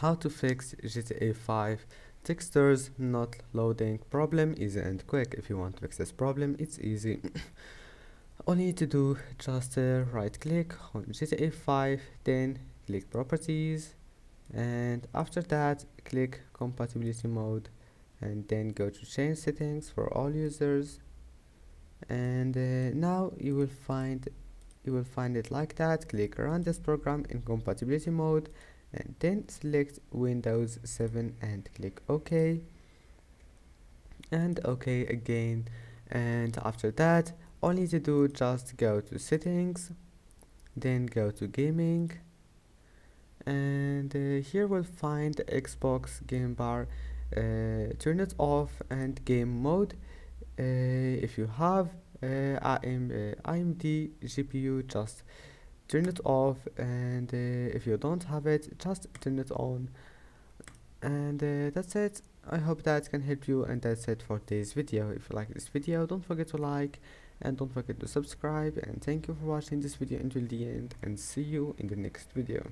how to fix GTA 5 textures not loading problem. Easy and quick. If you want to fix this problem, it's easy. All you need to do, just right click on GTA 5, then click properties, and after that click compatibility mode, and then go to change settings for all users. And now you will find it like that. Click run this program in compatibility mode, and then select Windows 7 and click OK, and OK again. And after that, all you need to do, just go to settings, then go to gaming, and here we'll find Xbox game bar. Turn it off, and game mode, if you have AMD GPU, just turn it off, and if you don't have it, just turn it on. And that's it. I hope that can help you, and that's it for today's video. If you like this video, don't forget to like and don't forget to subscribe, and thank you for watching this video until the end, and see you in the next video.